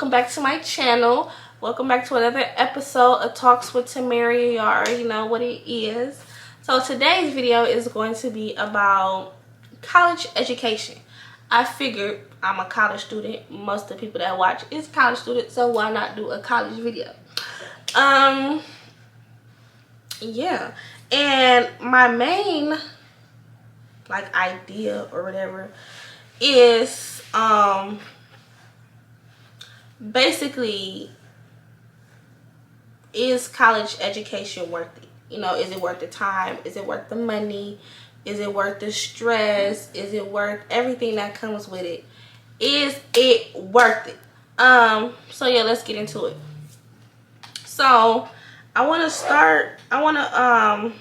welcome back to my channel. Welcome back to another episode of Talks with Temaryia. You already know what it is. So today's video is going to be about college education. I figured I'm a college student. Most of the people that watch is college students, so why not do a college video? Yeah. And my main idea or whatever is basically, is college education worth it? You know, is it worth the time? Is it worth the money? Is it worth the stress? Is it worth everything that comes with it? Is it worth it? So yeah, let's get into it. So I want to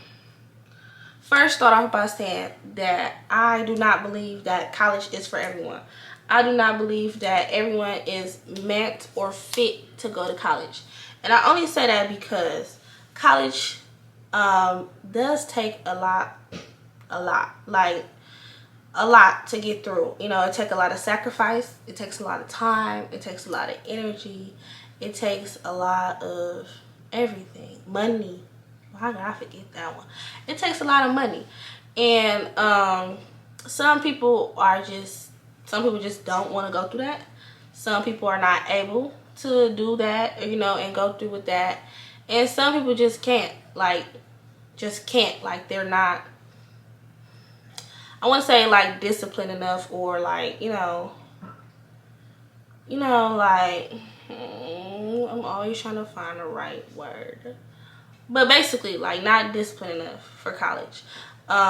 first start off by saying that I do not believe that college is for everyone. I do not believe that everyone is meant or fit to go to college. And I only say that because college does take a lot to get through. You know, it takes a lot of sacrifice. It takes a lot of time. It takes a lot of energy. It takes a lot of everything. Money. How did I forget that one? It takes a lot of money. And some people just don't want to go through that. Some people are not able to do that, you know, and go through with that. And some people just can't. They're not, I want to say disciplined enough, or I'm always trying to find the right word. But basically, not disciplined enough for college.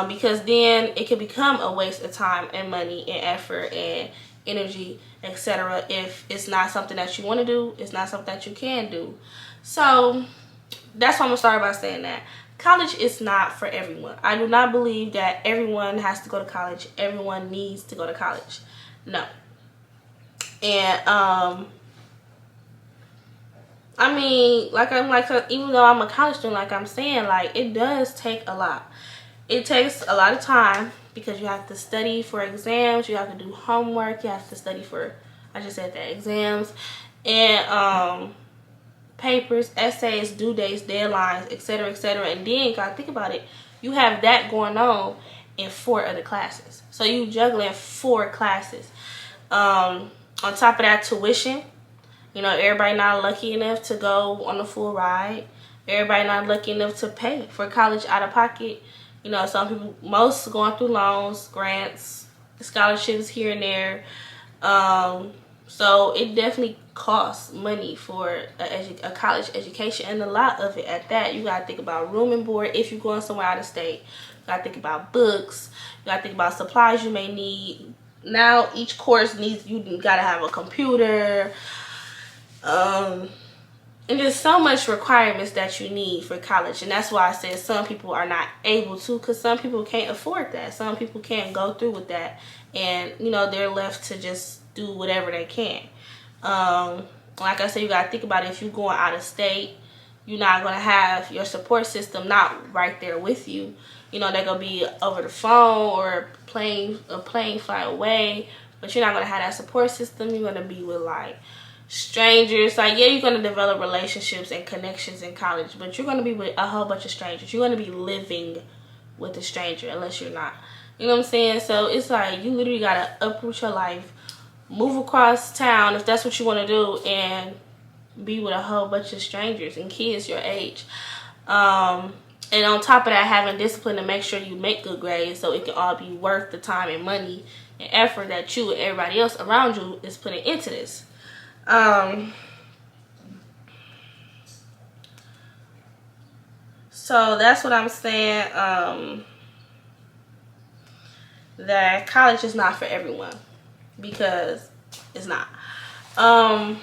Because then it could become a waste of time and money and effort and energy, etc. if it's not something that you want to do, it's not something that you can do. So that's why I'm going to start by saying that college is not for everyone. I do not believe that everyone has to go to college. Everyone needs to go to college. No. And I mean, even though I'm a college student, like I'm saying, it does take a lot. It takes a lot of time because you have to study for exams, you have to do homework, you have to study for, I just said that, exams, and papers, essays, due dates, deadlines, etc., etc. And then you gotta think about it, you have that going on in 4 other classes. So you juggling 4 classes. On top of that, tuition. You know, everybody not lucky enough to go on the full ride. Everybody not lucky enough to pay for college out of pocket. You know, some people, most going through loans, grants, scholarships here and there. So it definitely costs money for a college education, and a lot of it at that. You got to think about room and board if you're going somewhere out of state. You got to think about books. You got to think about supplies you may need. Now each course you got to have a computer. And there's so much requirements that you need for college. And that's why I said some people are not able to, because some people can't afford that. Some people can't go through with that. And, you know, they're left to just do whatever they can. Like I said, you got to think about it. If you're going out of state, you're not going to have your support system not right there with you. You know, they're going to be over the phone or a plane flight away. But you're not going to have that support system. You're going to be with, strangers. Yeah, you're going to develop relationships and connections in college, but you're going to be with a whole bunch of strangers. You're going to be living with a stranger, unless you're not. You know what I'm saying? So it's you literally got to uproot your life, move across town if that's what you want to do, and be with a whole bunch of strangers and kids your age. And on top of that, having discipline to make sure you make good grades so it can all be worth the time and money and effort that you and everybody else around you is putting into this. So that's what I'm saying, that college is not for everyone, because it's not. I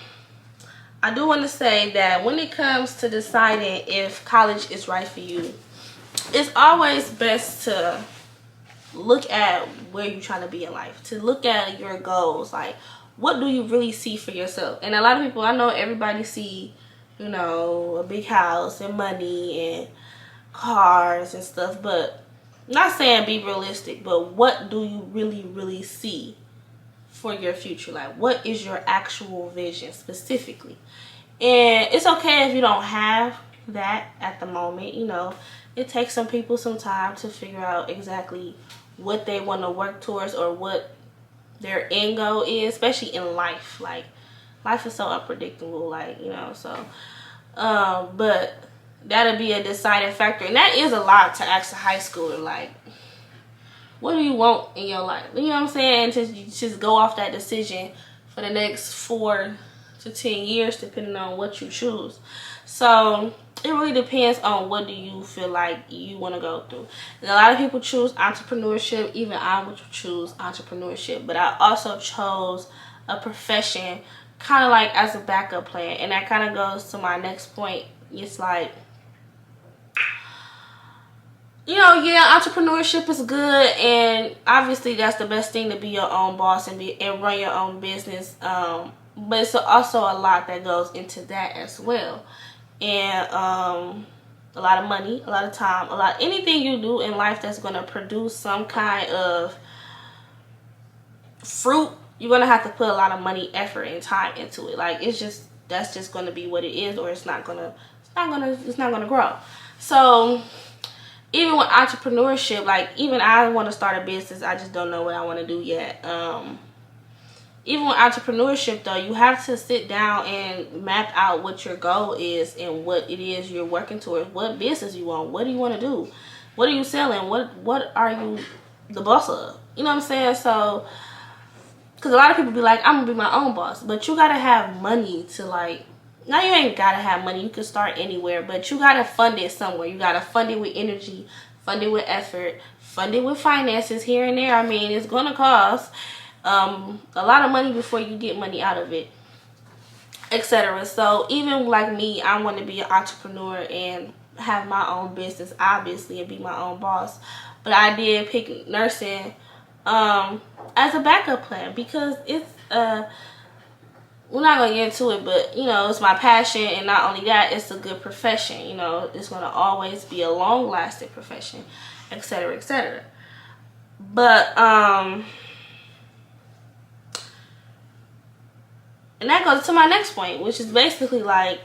do want to say that when it comes to deciding if college is right for you, it's always best to look at where you're trying to be in life, to look at your goals, what do you really see for yourself? And a lot of people, I know everybody see, you know, a big house and money and cars and stuff, but not saying be realistic, but what do you really see for your future? Like, what is your actual vision specifically? And it's okay if you don't have that at the moment. You know, it takes some people some time to figure out exactly what they want to work towards or what their end goal is, especially in life. Like, life is so unpredictable, like, you know, so but that'll be a deciding factor. And that is a lot to ask a high schooler, like, what do you want in your life? You know what I'm saying? Just go off that decision for the next 4 to 10 years, depending on what you choose. So it really depends on what do you feel like you want to go through. And a lot of people choose entrepreneurship. Even I would choose entrepreneurship, but I also chose a profession kind of like as a backup plan. And that kind of goes to my next point. It's like, you know, yeah, entrepreneurship is good, and obviously that's the best thing, to be your own boss and run your own business. But it's also a lot that goes into that as well, and a lot of money, a lot of time, anything you do in life that's going to produce some kind of fruit, you're going to have to put a lot of money, effort, and time into it. Like, that's just going to be what it is, or it's not going to grow. So even with entrepreneurship, like, even I want to start a business, I just don't know what I want to do yet. Even with entrepreneurship, though, you have to sit down and map out what your goal is and what it is you're working towards. What business you want? What do you want to do? What are you selling? What are you the boss of? You know what I'm saying? So, because a lot of people be like, I'm going to be my own boss. But you got to have money to, like, now you ain't got to have money. You can start anywhere. But you got to fund it somewhere. You got to fund it with energy, fund it with effort, fund it with finances here and there. I mean, it's going to cost a lot of money before you get money out of it, etc. So even like me, I want to be an entrepreneur and have my own business, obviously, and be my own boss. But I did pick nursing as a backup plan because it's we're not gonna get into it, but you know, it's my passion, and not only that, it's a good profession. You know, it's gonna always be a long-lasting profession, etc., etc. But and that goes to my next point, which is basically like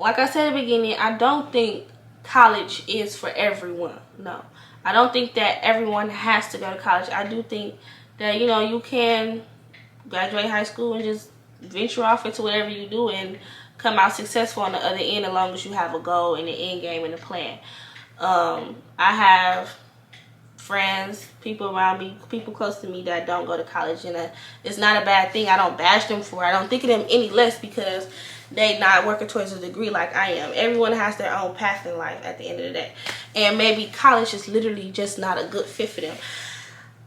I said at the beginning, I don't think college is for everyone. No, I don't think that everyone has to go to college. I do think that, you know, you can graduate high school and just venture off into whatever you do and come out successful on the other end, as long as you have a goal and an end game and a plan. I have friends, people around me, people close to me that don't go to college, and it's not a bad thing. I don't bash them for it. I don't think of them any less because they not working towards a degree like I am. Everyone has their own path in life at the end of the day, and maybe college is literally just not a good fit for them.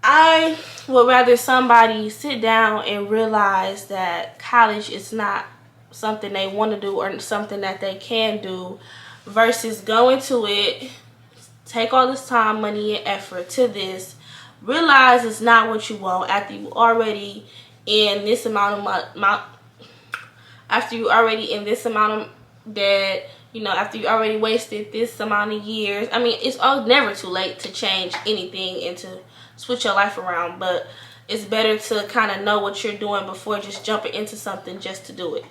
I would rather somebody sit down and realize that college is not something they want to do or something that they can do, versus going to it, take all this time, money, and effort to this, realize it's not what you want after you already in this amount of after you already in this amount of debt, you know, after you already wasted this amount of years. I mean, it's never too late to change anything and to switch your life around, but it's better to kind of know what you're doing before just jumping into something just to do it,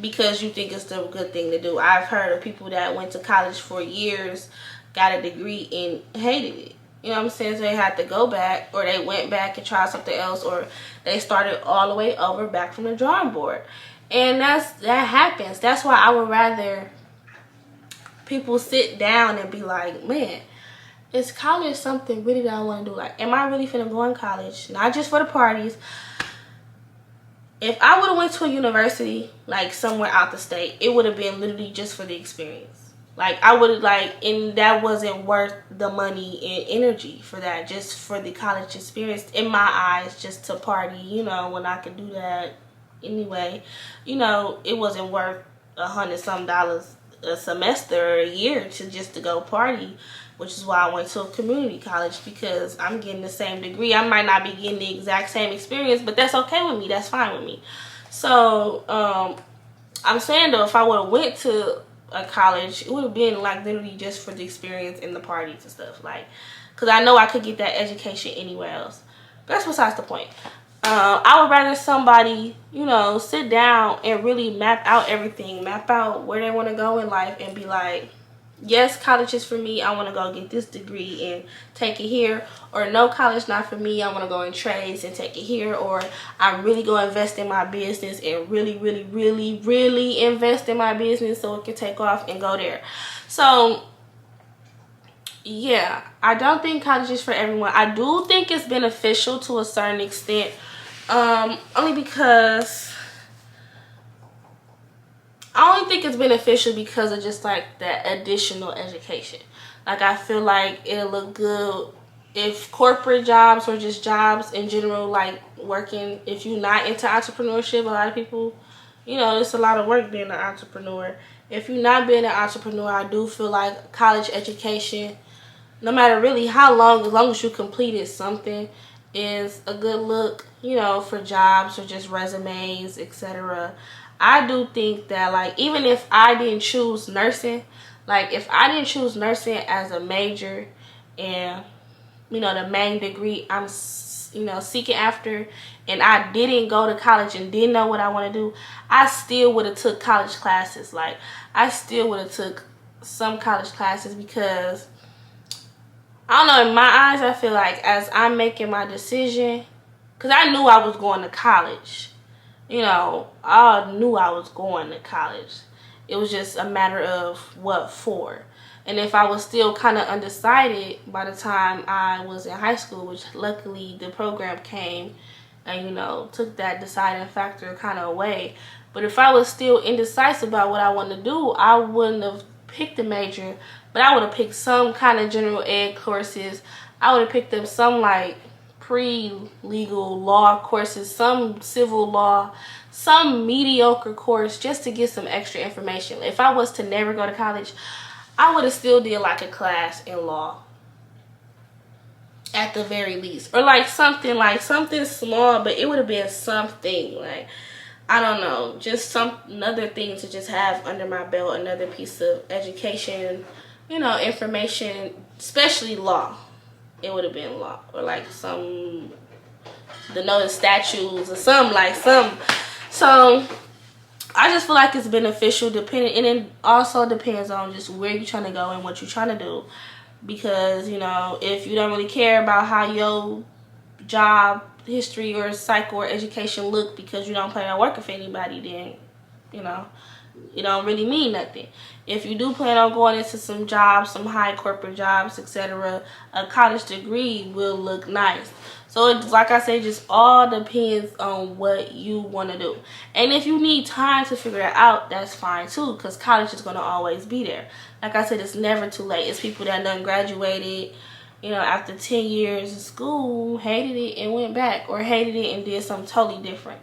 because you think it's the good thing to do. I've heard of people that went to college for years, got a degree, and hated it. You know what I'm saying? So they had to go back, or they went back and tried something else, or they started all the way over back from the drawing board. And that happens. That's why I would rather people sit down and be like, man, is college something really that I want to do? Like, am I really finna go in college? Not just for the parties. If I would have went to a university, like somewhere out the state, it would have been literally just for the experience. Like, I would have, like, and that wasn't worth the money and energy for that, just for the college experience, in my eyes, just to party, you know, when I could do that anyway. You know, it wasn't worth $100-some a semester or a year to go party, which is why I went to a community college, because I'm getting the same degree. I might not be getting the exact same experience, but that's okay with me. That's fine with me. So, I'm saying, though, if I would have went to a college, it would have been like literally just for the experience and the parties and stuff, like, because I know I could get that education anywhere else. That's besides the point. I would rather somebody, you know, sit down and really map out everything, map out where they want to go in life, and be like, yes, college is for me. I want to go get this degree and take it here. Or no, college not for me. I want to go in trades and take it here. Or I'm really going to invest in my business and really, really, really, really invest in my business so it can take off and go there. So yeah, I don't think college is for everyone. I do think it's beneficial to a certain extent. Only because I only think it's beneficial because of just like that additional education. Like, I feel like it'll look good if corporate jobs or just jobs in general, like working, if you're not into entrepreneurship, a lot of people, you know, it's a lot of work being an entrepreneur. If you're not being an entrepreneur, I do feel like college education, no matter really how long, as long as you completed something, is a good look, you know, for jobs or just resumes, etc. I do think that, like, even if I didn't choose nursing, like, if I didn't choose nursing as a major and, you know, the main degree I'm, you know, seeking after, and I didn't go to college and didn't know what I want to do, I still would have took college classes. Like, I still would have took some college classes because, I don't know, in my eyes, I feel like as I'm making my decision, because I knew I was going to college. You know, I knew I was going to college. It was just a matter of what for. And if I was still kind of undecided by the time I was in high school, which luckily the program came and, you know, took that deciding factor kind of away. But if I was still indecisive about what I wanted to do, I wouldn't have picked a major, but I would have picked some kind of general ed courses. I would have picked up some like pre-legal law courses, some civil law, some mediocre course, just to get some extra information. If I was to never go to college, I would have still did like a class in law at the very least, or like something small, but it would have been something, like, I don't know, just another thing to just have under my belt, another piece of education, you know, information, especially law. It would have been law, or like the notice statutes or some. So I just feel like it's beneficial, depending, and it also depends on just where you're trying to go and what you're trying to do. Because, you know, if you don't really care about how your job history or cycle or education look because you don't plan on working for anybody, then, you know, it don't really mean nothing. If you do plan on going into some jobs, some high corporate jobs, etc., a college degree will look nice. So it's, like I said, just all depends on what you want to do. And if you need time to figure it out, that's fine too, because college is going to always be there. Like I said, it's never too late. It's people that done graduated, you know, after 10 years of school, hated it and went back, or hated it and did something totally different.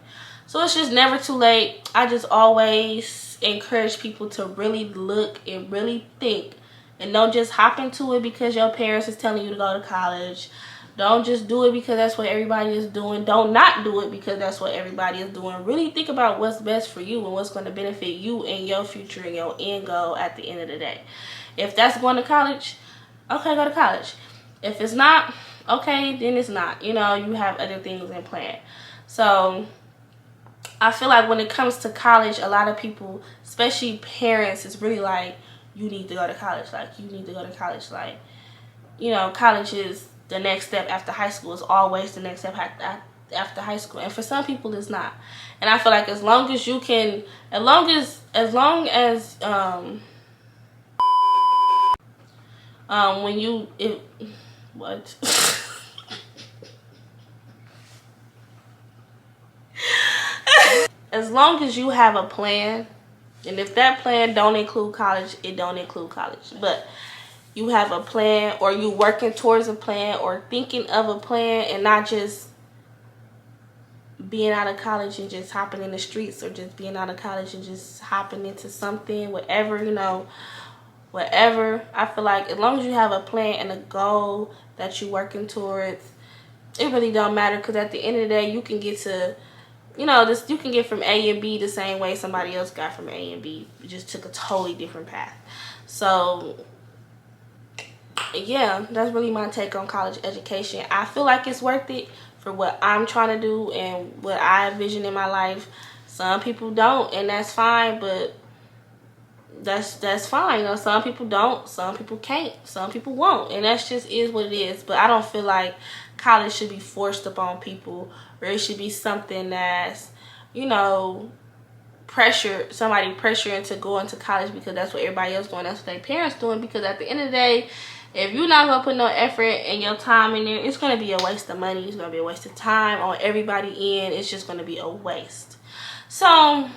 So it's just never too late. I just always encourage people to really look and really think, and don't just hop into it because your parents is telling you to go to college. Don't just do it because that's what everybody is doing. Don't not do it because that's what everybody is doing. Really think about what's best for you and what's going to benefit you and your future and your end goal at the end of the day. If that's going to college, okay, go to college. If it's not, okay, then it's not. You know, you have other things in plan. So I feel like when it comes to college, a lot of people, especially parents, is really like, you need to go to college. Like, you need to go to college. Like, you know, college is the next step after high school. Is always the next step after high school. And for some people, it's not. And I feel like as long as you can, as long as when you, what? As long as you have a plan, and if that plan don't include college, it don't include college. But you have a plan, or you working towards a plan, or thinking of a plan, and not just being out of college and just hopping in the streets, or just being out of college and just hopping into something, whatever, you know, whatever. I feel like as long as you have a plan and a goal that you're working towards, it really don't matter, because at the end of the day, you can get to, you know, you can get from A and B the same way somebody else got from A and B. You just took a totally different path. So yeah, that's really my take on college education. I feel like it's worth it for what I'm trying to do and what I envision in my life. Some people don't, and that's fine, but that's fine. You know, some people don't, some people can't, some people won't, and that's just is what it is. But I don't feel like college should be forced upon people, or it should be something that's, you know, somebody pressure into going to college because that's what everybody else doing, that's what their parents doing. Because at the end of the day, if you're not gonna put no effort and your time in there, it's gonna be a waste of money, it's gonna be a waste of time on everybody end. It's just gonna be a waste. So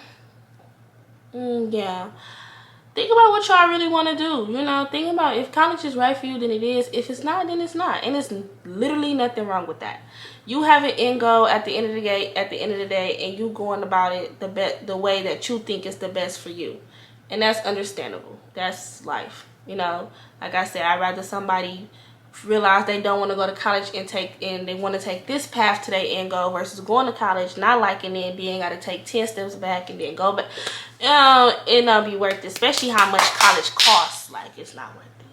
yeah, think about what y'all really want to do. You know, think about if college is right for you, then it is. If it's not, then it's not. And it's literally nothing wrong with that. You have an end goal at the end of the day, and you going about it the way that you think is the best for you. And that's understandable. That's life. You know, like I said, I'd rather somebody realize they don't want to go to college and they want to take this path to their end goal versus going to college, not liking it, being got to take 10 steps back and then go back. It not be worth it, especially how much college costs. Like, it's not worth it.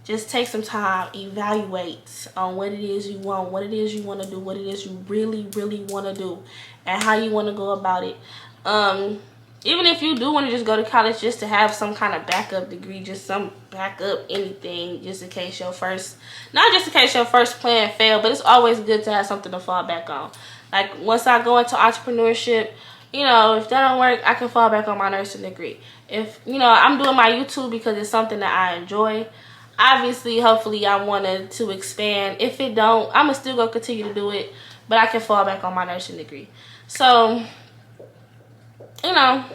Just take some time, evaluate on what it is you want, what it is you want to do, what it is you really, really want to do, and how you want to go about it. Even if you do want to just go to college just to have some kind of backup degree, just some backup anything, just in case your first, not just in case your first plan failed, but it's always good to have something to fall back on. Like, once I go into entrepreneurship, you know, if that don't work, I can fall back on my nursing degree. If, you know, I'm doing my YouTube because it's something that I enjoy. Obviously, hopefully, I wanted to expand. If it don't, I'm going to still go continue to do it, but I can fall back on my nursing degree. So, you know,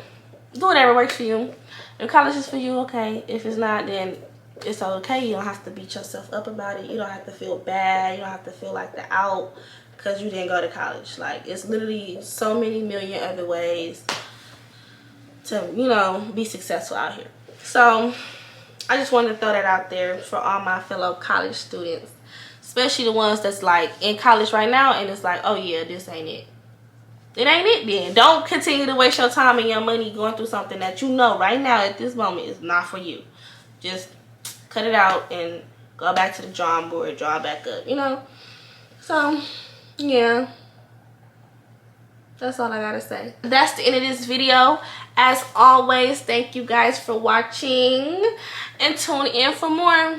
do whatever works for you. If college is for you, okay. If it's not, then it's okay. You don't have to beat yourself up about it. You don't have to feel bad. You don't have to feel like the out because you didn't go to college. Like, it's literally so many million other ways to, you know, be successful out here. So, I just wanted to throw that out there for all my fellow college students, especially the ones that's like in college right now and it's like, oh yeah, this ain't it. It ain't it then. Don't continue to waste your time and your money going through something that you know right now at this moment is not for you. Just cut it out and go back to the drawing board, draw back up, you know? So, yeah. That's all I gotta say. That's the end of this video. As always, thank you guys for watching and tune in for more.